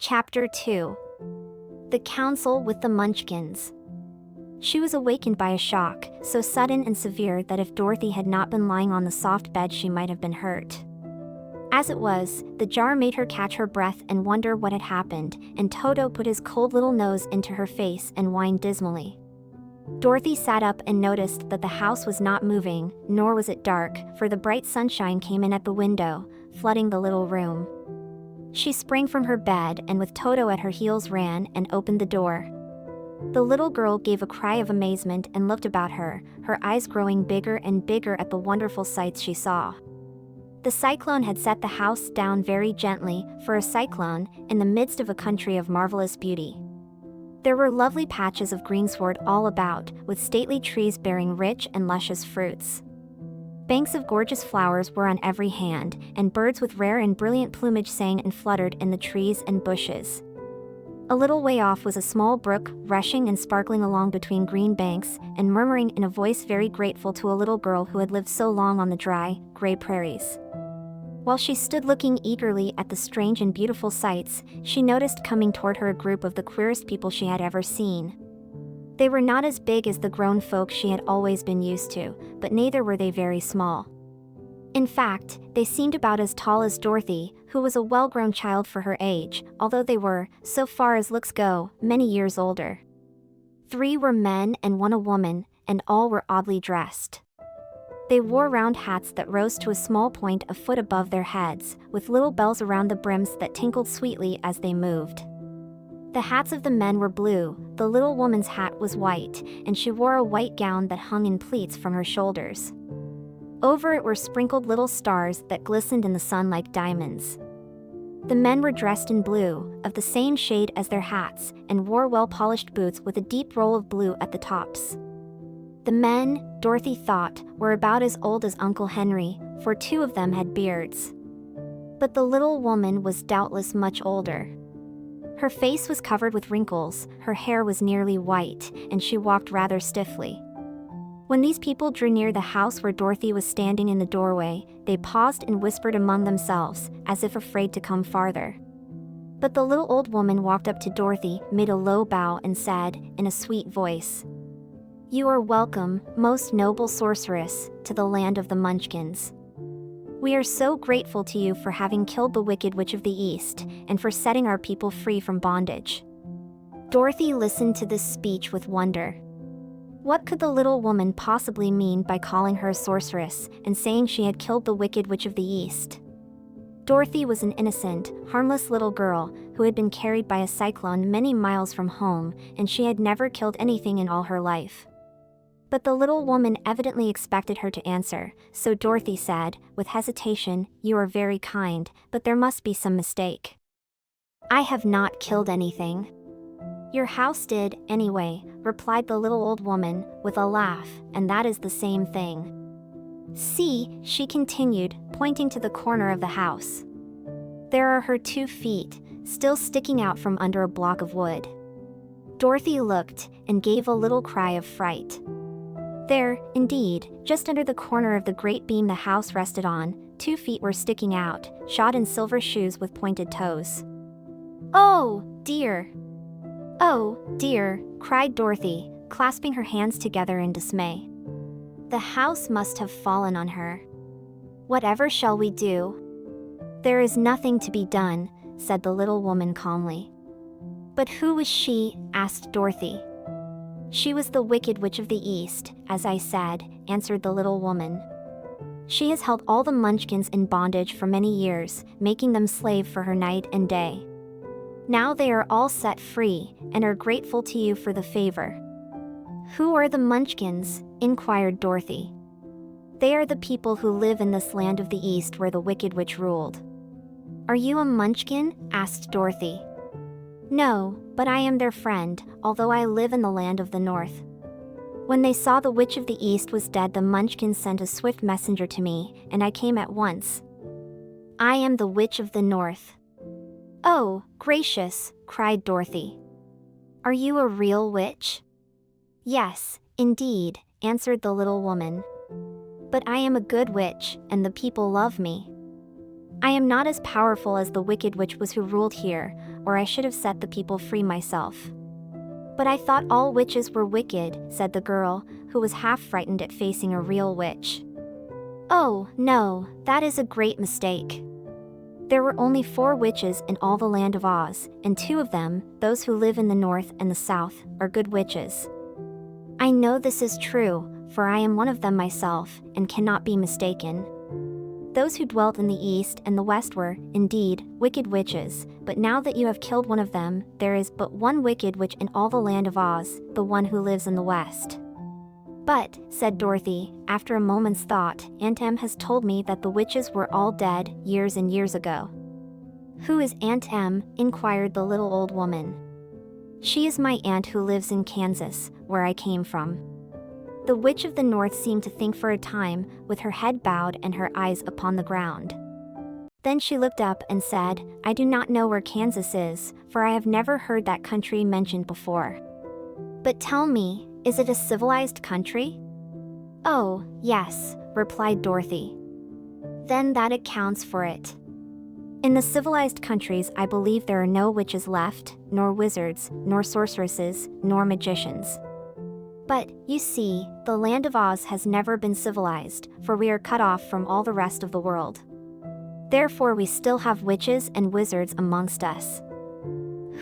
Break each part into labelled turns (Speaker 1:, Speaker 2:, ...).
Speaker 1: Chapter 2. The Council with the Munchkins. She was awakened by a shock, so sudden and severe that if Dorothy had not been lying on the soft bed she might have been hurt. As it was, the jar made her catch her breath and wonder what had happened, and Toto put his cold little nose into her face and whined dismally. Dorothy sat up and noticed that the house was not moving, nor was it dark, for the bright sunshine came in at the window, flooding the little room. She sprang from her bed and with Toto at her heels ran and opened the door. The little girl gave a cry of amazement and looked about her, her eyes growing bigger and bigger at the wonderful sights she saw. The cyclone had set the house down very gently, for a cyclone, in the midst of a country of marvelous beauty. There were lovely patches of greensward all about, with stately trees bearing rich and luscious fruits. Banks of gorgeous flowers were on every hand, and birds with rare and brilliant plumage sang and fluttered in the trees and bushes. A little way off was a small brook, rushing and sparkling along between green banks, and murmuring in a voice very grateful to a little girl who had lived so long on the dry, gray prairies. While she stood looking eagerly at the strange and beautiful sights, she noticed coming toward her a group of the queerest people she had ever seen. They were not as big as the grown folk she had always been used to, but neither were they very small. In fact, they seemed about as tall as Dorothy, who was a well-grown child for her age, although they were, so far as looks go, many years older. 3 were men and 1 a woman, and all were oddly dressed. They wore round hats that rose to a small point a foot above their heads, with little bells around the brims that tinkled sweetly as they moved. The hats of the men were blue, the little woman's hat was white, and she wore a white gown that hung in pleats from her shoulders. Over it were sprinkled little stars that glistened in the sun like diamonds. The men were dressed in blue, of the same shade as their hats, and wore well-polished boots with a deep roll of blue at the tops. The men, Dorothy thought, were about as old as Uncle Henry, for 2 of them had beards. But the little woman was doubtless much older. Her face was covered with wrinkles, her hair was nearly white, and she walked rather stiffly. When these people drew near the house where Dorothy was standing in the doorway, they paused and whispered among themselves, as if afraid to come farther. But the little old woman walked up to Dorothy, made a low bow and said, in a sweet voice, "You are welcome, most noble sorceress, to the land of the Munchkins. We are so grateful to you for having killed the Wicked Witch of the East, and for setting our people free from bondage." Dorothy listened to this speech with wonder. What could the little woman possibly mean by calling her a sorceress, and saying she had killed the Wicked Witch of the East? Dorothy was an innocent, harmless little girl, who had been carried by a cyclone many miles from home, and she had never killed anything in all her life. But the little woman evidently expected her to answer, so Dorothy said, with hesitation, "You are very kind, but there must be some mistake. I have not killed anything." "Your house did, anyway," replied the little old woman, with a laugh, "and that is the same thing. See," she continued, pointing to the corner of the house. "There are her 2 feet, still sticking out from under a block of wood." Dorothy looked, and gave a little cry of fright. There, indeed, just under the corner of the great beam the house rested on, 2 feet were sticking out, shod in silver shoes with pointed toes. "Oh, dear! Oh, dear!" cried Dorothy, clasping her hands together in dismay. "The house must have fallen on her. Whatever shall we do?" "There is nothing to be done," said the little woman calmly. "But who was she?" asked Dorothy. "She was the Wicked Witch of the East, as I said," answered the little woman. "She has held all the Munchkins in bondage for many years, making them slave for her night and day. Now they are all set free, and are grateful to you for the favor." "Who are the Munchkins?" inquired Dorothy. "They are the people who live in this land of the East where the Wicked Witch ruled." "Are you a Munchkin?" asked Dorothy. "No, but I am their friend, although I live in the land of the North. When they saw the Witch of the East was dead, the Munchkins sent a swift messenger to me, and I came at once. I am the Witch of the North." "Oh, gracious!" cried Dorothy. "Are you a real witch?" "Yes, indeed," answered the little woman. "But I am a good witch, and the people love me. I am not as powerful as the Wicked Witch was who ruled here, or I should have set the people free myself." "But I thought all witches were wicked," said the girl, who was half frightened at facing a real witch. "Oh, no, that is a great mistake. There were only 4 witches in all the land of Oz, and 2 of them, those who live in the north and the south, are good witches. I know this is true, for I am one of them myself, and cannot be mistaken. Those who dwelt in the east and the west were, indeed, wicked witches, but now that you have killed one of them, there is but one wicked witch in all the land of Oz, the one who lives in the west." "But," said Dorothy, after a moment's thought, "Aunt Em has told me that the witches were all dead years and years ago." "Who is Aunt Em?" inquired the little old woman. "She is my aunt who lives in Kansas, where I came from." The witch of the north seemed to think for a time, with her head bowed and her eyes upon the ground. Then she looked up and said, "I do not know where Kansas is, for I have never heard that country mentioned before. But tell me, is it a civilized country?" "Oh, yes," replied Dorothy. "Then that accounts for it. In the civilized countries, I believe there are no witches left, nor wizards, nor sorceresses, nor magicians. But, you see, the land of Oz has never been civilized, for we are cut off from all the rest of the world. Therefore we still have witches and wizards amongst us."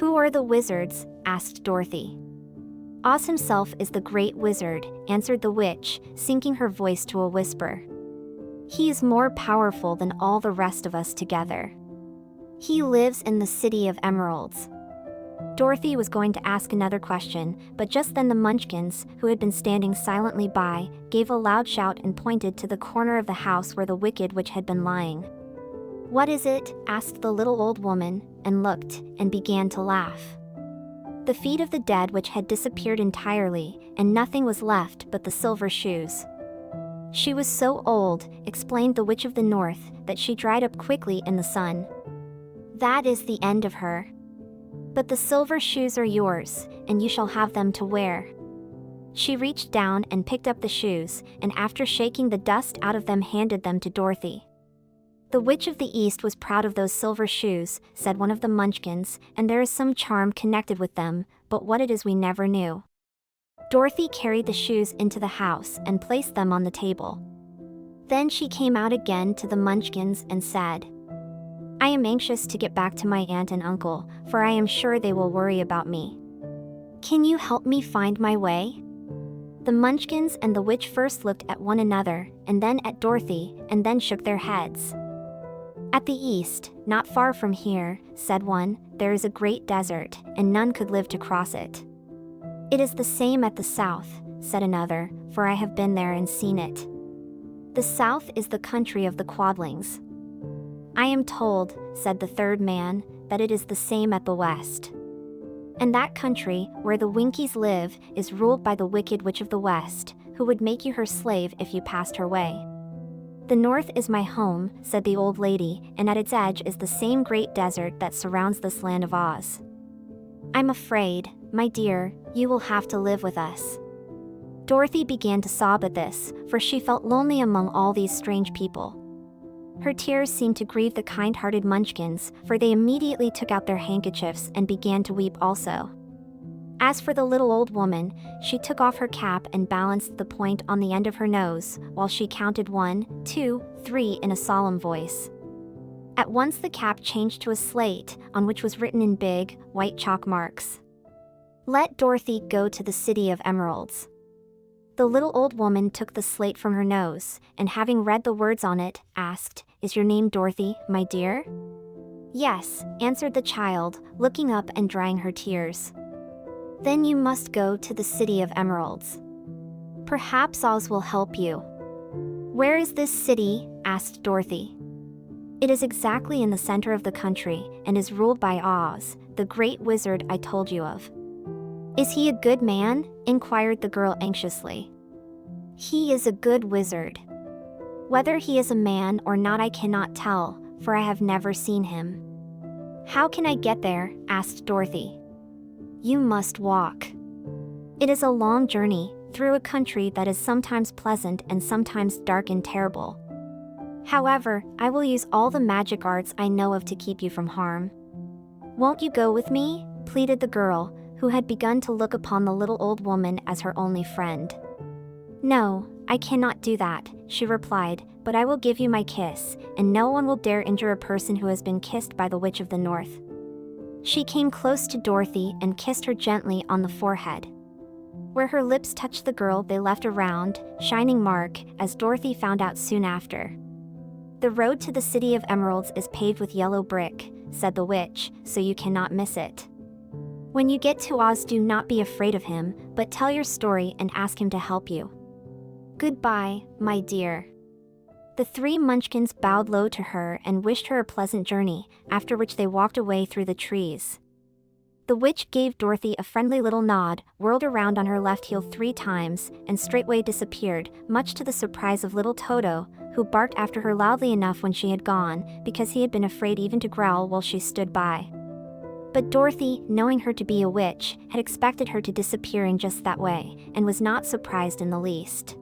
Speaker 1: "Who are the wizards?" asked Dorothy. "Oz himself is the great wizard," answered the witch, sinking her voice to a whisper. "He is more powerful than all the rest of us together. He lives in the City of Emeralds." Dorothy was going to ask another question, but just then the Munchkins, who had been standing silently by, gave a loud shout and pointed to the corner of the house where the wicked witch had been lying. "What is it?" asked the little old woman, and looked, and began to laugh. The feet of the dead witch had disappeared entirely, and nothing was left but the silver shoes. She was so old, explained the witch of the north, that she dried up quickly in the sun. "That is the end of her. But the silver shoes are yours, and you shall have them to wear." She reached down and picked up the shoes, and after shaking the dust out of them handed them to Dorothy. "The Witch of the East was proud of those silver shoes," said one of the Munchkins, "and there is some charm connected with them, but what it is we never knew." Dorothy carried the shoes into the house and placed them on the table. Then she came out again to the Munchkins and said, "I am anxious to get back to my aunt and uncle, for I am sure they will worry about me. Can you help me find my way?" The Munchkins and the witch first looked at one another, and then at Dorothy, and then shook their heads. "At the east, not far from here," said one, "there is a great desert, and none could live to cross it." "It is the same at the south," said another, "for I have been there and seen it. The south is the country of the Quadlings." "I am told," said the third man, "that it is the same at the west. And that country, where the Winkies live, is ruled by the wicked witch of the west, who would make you her slave if you passed her way. The north is my home," said the old lady, "and at its edge is the same great desert that surrounds this land of Oz. I'm afraid, my dear, you will have to live with us." Dorothy began to sob at this, for she felt lonely among all these strange people. Her tears seemed to grieve the kind-hearted Munchkins, for they immediately took out their handkerchiefs and began to weep also. As for the little old woman, she took off her cap and balanced the point on the end of her nose, while she counted 1, 2, 3 in a solemn voice. At once the cap changed to a slate, on which was written in big, white chalk marks, "Let Dorothy go to the City of Emeralds." The little old woman took the slate from her nose, and having read the words on it, asked, "Is your name Dorothy, my dear?" "Yes," answered the child, looking up and drying her tears. "Then you must go to the City of Emeralds. Perhaps Oz will help you." "Where is this city?" asked Dorothy. "It is exactly in the center of the country, and is ruled by Oz, the great wizard I told you of." "Is he a good man?" inquired the girl anxiously. "He is a good wizard. Whether he is a man or not I cannot tell, for I have never seen him." "How can I get there?" asked Dorothy. "You must walk. It is a long journey, through a country that is sometimes pleasant and sometimes dark and terrible. However, I will use all the magic arts I know of to keep you from harm." "Won't you go with me?" pleaded the girl, who had begun to look upon the little old woman as her only friend. "No, I cannot do that," she replied, "but I will give you my kiss, and no one will dare injure a person who has been kissed by the Witch of the North." She came close to Dorothy and kissed her gently on the forehead. Where her lips touched the girl, they left a round, shining mark, as Dorothy found out soon after. "The road to the City of Emeralds is paved with yellow brick," said the witch, "so you cannot miss it. When you get to Oz, do not be afraid of him, but tell your story and ask him to help you. Goodbye, my dear." The three munchkins bowed low to her and wished her a pleasant journey, after which they walked away through the trees. The witch gave Dorothy a friendly little nod, whirled around on her left heel 3 times, and straightway disappeared, much to the surprise of little Toto, who barked after her loudly enough when she had gone, because he had been afraid even to growl while she stood by. But Dorothy, knowing her to be a witch, had expected her to disappear in just that way, and was not surprised in the least.